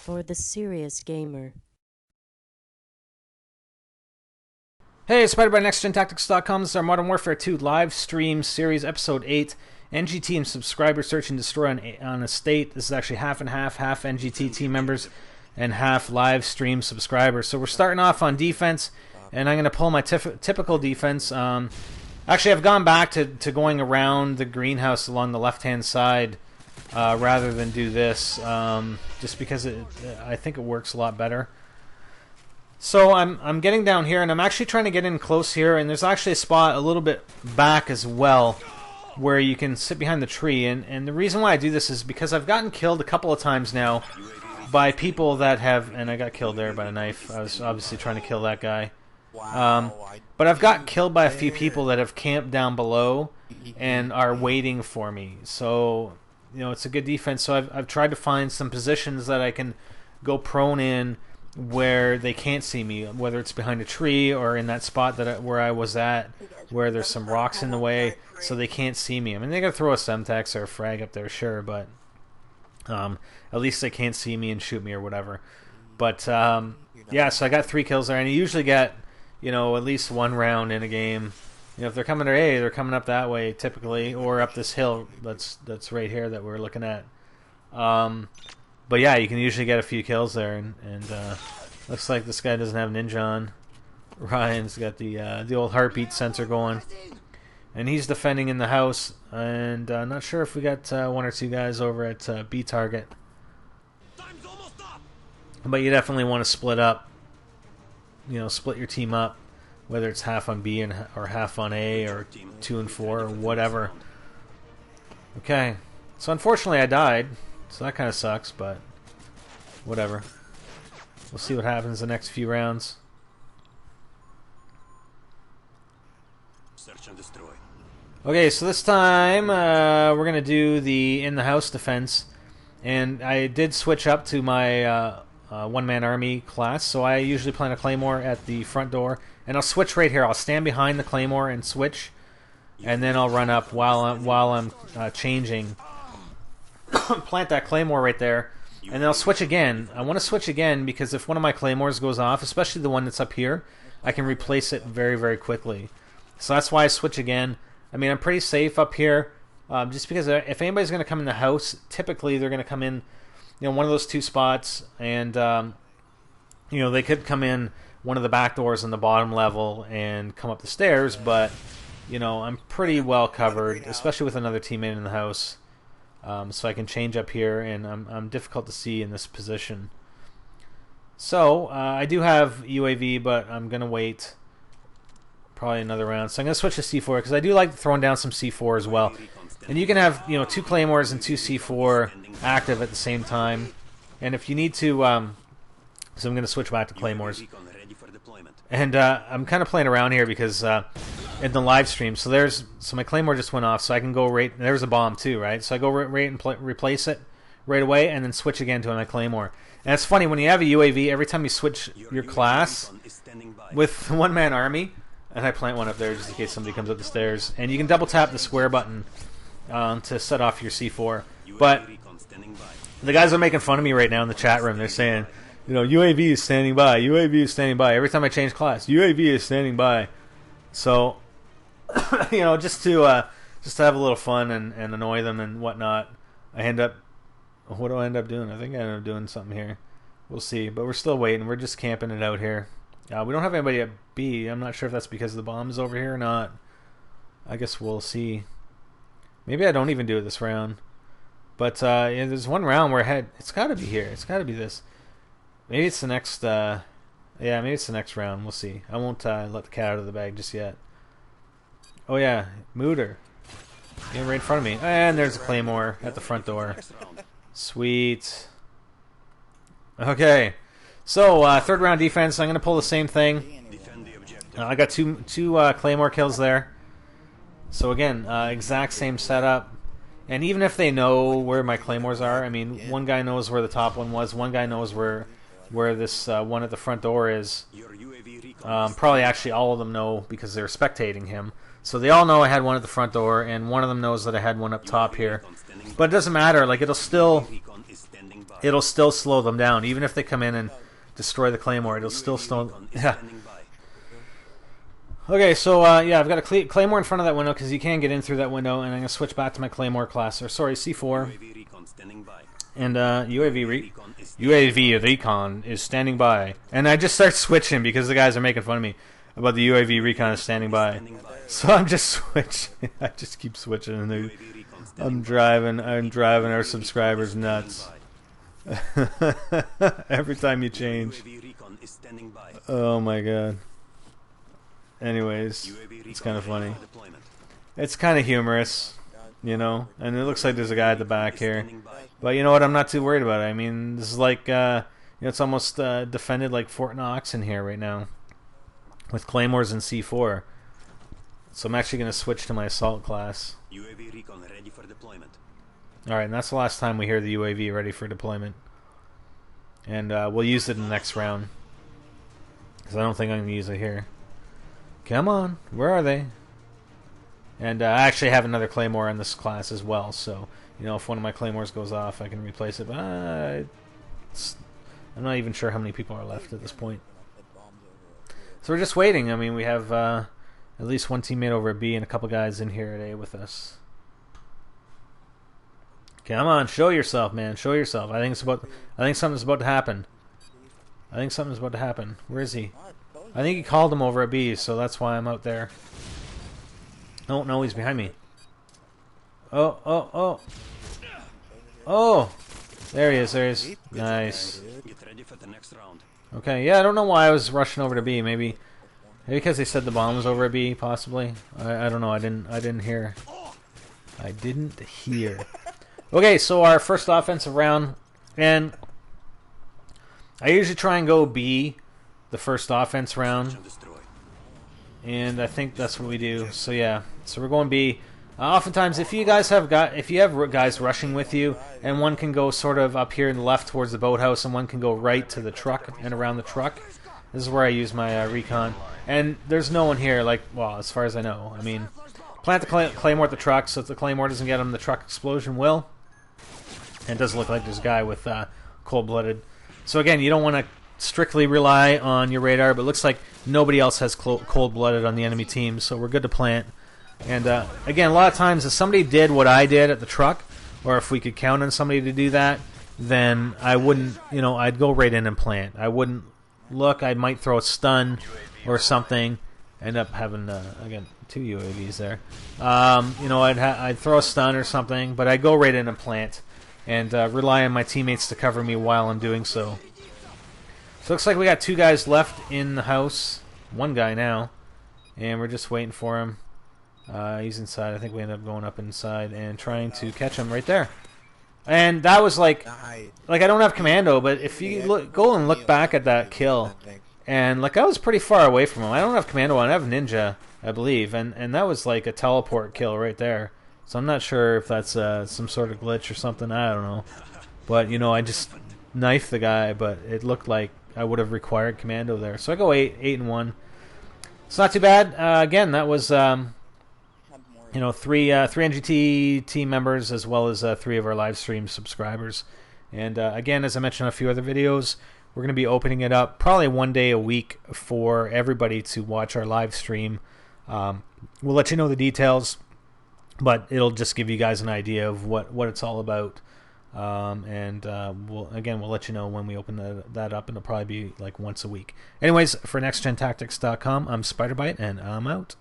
for the serious gamer. Hey, it's Spider by NextGenTactics.com. This is our Modern Warfare 2 live stream series, episode 8. NGT and subscriber search and destroy on a state. This is actually half and half NGT team members and half live stream subscribers. So we're starting off on defense, and I'm going to pull my typical defense. Actually, I've gone back to going around the greenhouse along the left-hand side rather than do this, just because I think it works a lot better. So I'm getting down here, and I'm actually trying to get in close here, and there's actually a spot a little bit back as well where you can sit behind the tree, and the reason why I do this is because I've gotten killed a couple of times now by people that have, and I got killed there by a knife. I was obviously trying to kill that guy. But I've gotten killed by a few people that have camped down below and are waiting for me. So, you know, it's a good defense. So I've tried to find some positions that I can go prone in where they can't see me, whether it's behind a tree or in that spot where I was at, where there's some rocks in the way, so they can't see me. I mean, they gotta throw a Semtex or a frag up there, sure, but at least they can't see me and shoot me or whatever. But yeah, so I got 3 kills there, and you usually get, you know, at least 1 round in a game. You know, if they're coming they're coming up that way typically, or up this hill that's right here that we're looking at. But yeah, you can usually get a few kills there, and looks like this guy doesn't have ninja on. Ryan's got the old heartbeat sensor going, and he's defending in the house. And not sure if we got 1 or 2 guys over at B target, but you definitely want to split up. You know, split your team up, whether it's half on B or half on A, or 2 and 4 or whatever. Okay, so unfortunately I died. So that kind of sucks, but whatever. We'll see what happens the next few rounds. Search and destroy. Okay, so this time we're going to do the in-the-house defense. And I did switch up to my one-man army class, so I usually plant a claymore at the front door. And I'll switch right here. I'll stand behind the claymore and switch, and then I'll run up while I'm changing. Plant that claymore right there, and then I'll switch again. I want to switch again because if one of my claymores goes off, especially the one that's up here, I can replace it very, very quickly. So that's why I switch again. I mean, I'm pretty safe up here, just because if anybody's going to come in the house, typically they're going to come in, you know, one of those 2 spots, and you know, they could come in one of the back doors on the bottom level and come up the stairs, but you know, I'm pretty well covered, especially with another teammate in the house. So I can change up here, and I'm difficult to see in this position. So I do have UAV, but I'm gonna wait probably another round. So I'm gonna switch to C4 because I do like throwing down some C4 as well. And you can have, you know, 2 claymores and 2 C4 active at the same time. And if you need to, so I'm gonna switch back to claymores. And I'm kind of playing around here because in the live stream, so my claymore just went off, so I can go right. There's a bomb too, right? So I go right and replace it right away, and then switch again to my claymore. And it's funny when you have a UAV. Every time you switch your class with one-man army, and I plant one up there just in case somebody comes up the stairs, and you can double tap the square button to set off your C4. But the guys are making fun of me right now in the chat room. They're saying, you know, UAV is standing by. UAV is standing by. Every time I change class, UAV is standing by. So, you know, just to have a little fun and annoy them and whatnot, I end up. What do I end up doing? I think I end up doing something here. We'll see. But we're still waiting. We're just camping it out here. We don't have anybody at B. I'm not sure if that's because the bomb's over here or not. I guess we'll see. Maybe I don't even do it this round. But yeah, there's one round where I had. It's got to be here. It's got to be this. Maybe it's the next. Yeah, maybe it's the next round. We'll see. I won't let the cat out of the bag just yet. Oh yeah, Mooter. Getting right in front of me. And there's a claymore at the front door. Sweet. Okay. So, 3rd round defense. I'm going to pull the same thing. I got two claymore kills there. So again, exact same setup. And even if they know where my claymores are, I mean, one guy knows where the top one was. One guy knows where this one at the front door is. Probably actually all of them know because they're spectating him. So they all know I had one at the front door, and one of them knows that I had one up top here. But it doesn't matter. Like, it'll still it'll still slow them down. Even if they come in and destroy the Claymore, it'll still slow. Yeah. Okay, so yeah, I've got a Claymore in front of that window because you can get in through that window, and I'm gonna switch back to my Claymore class. Or sorry, C4. And UAV recon is standing by. And I just start switching because the guys are making fun of me about the UAV recon is standing by. So I'm just switching. I just keep switching, and I'm driving our subscribers nuts. Every time you change. Oh my god. Anyways, it's kind of funny. It's kind of humorous, you know. And it looks like there's a guy at the back here. But you know what? I'm not too worried about it. I mean, this is like, you know, it's almost defended like Fort Knox in here right now, with Claymores and C4. So I'm actually going to switch to my assault class. UAV recon ready for deployment. Alright, and that's the last time we hear the UAV ready for deployment. And we'll use it in the next round. Because I don't think I'm going to use it here. Come on, where are they? And I actually have another Claymore in this class as well, so, you know, if one of my Claymores goes off, I can replace it. But I'm not even sure how many people are left at this point. So we're just waiting. I mean, we have at least one teammate over at B and a couple guys in here at A with us. Come on, show yourself, man. Show yourself. I think something's about to happen. Where is he? I think he called him over at B, so that's why I'm out there. Oh, no, he's behind me. Oh. There he is. Nice. Get ready for the next round. Okay, yeah, I don't know why I was rushing over to B. Maybe because they said the bomb was over at B, possibly. I don't know. I didn't hear. Okay, so our first offensive round, and I usually try and go B the first offense round, and I think that's what we do. So yeah, so we're going B. Oftentimes, if you have guys rushing with you, and one can go sort of up here in the left towards the boathouse, and one can go right to the truck and around the truck. This is where I use my recon, and there's no one here. Like, well, as far as I know, I mean, plant the Claymore at the truck, so if the Claymore doesn't get him, the truck explosion will. And it does look like there's a guy with cold-blooded. So again, you don't want to strictly rely on your radar, but it looks like nobody else has cold-blooded on the enemy team, so we're good to plant. And again, a lot of times if somebody did what I did at the truck, or if we could count on somebody to do that, then I wouldn't, you know, I'd go right in and plant. I wouldn't look. I might throw a stun or something, end up having, again, 2 UAVs there. You know, I'd throw a stun or something, but I'd go right in and plant and rely on my teammates to cover me while I'm doing so. So it looks like we got 2 guys left in the house. 1 guy now. And we're just waiting for him. He's inside. I think we ended up going up inside and trying to catch him right there. And that was like I don't have commando, but if you go and look back at that kill, and like I was pretty far away from him. I don't have commando on. I have ninja, I believe, and that was like a teleport kill right there. So I'm not sure if that's some sort of glitch or something. I don't know. But you know, I just knifed the guy, but it looked like I would have required commando there. So I go 8-1. It's not too bad. Again, that was you know, three NGT team members as well as 3 of our live stream subscribers. And again, as I mentioned in a few other videos, we're going to be opening it up probably 1 day a week for everybody to watch our live stream. We'll let you know the details, but it'll just give you guys an idea of what it's all about. And we'll let you know when we open that up, and it'll probably be like once a week. Anyways, for NextGenTactics.com, I'm SpiderBite, and I'm out.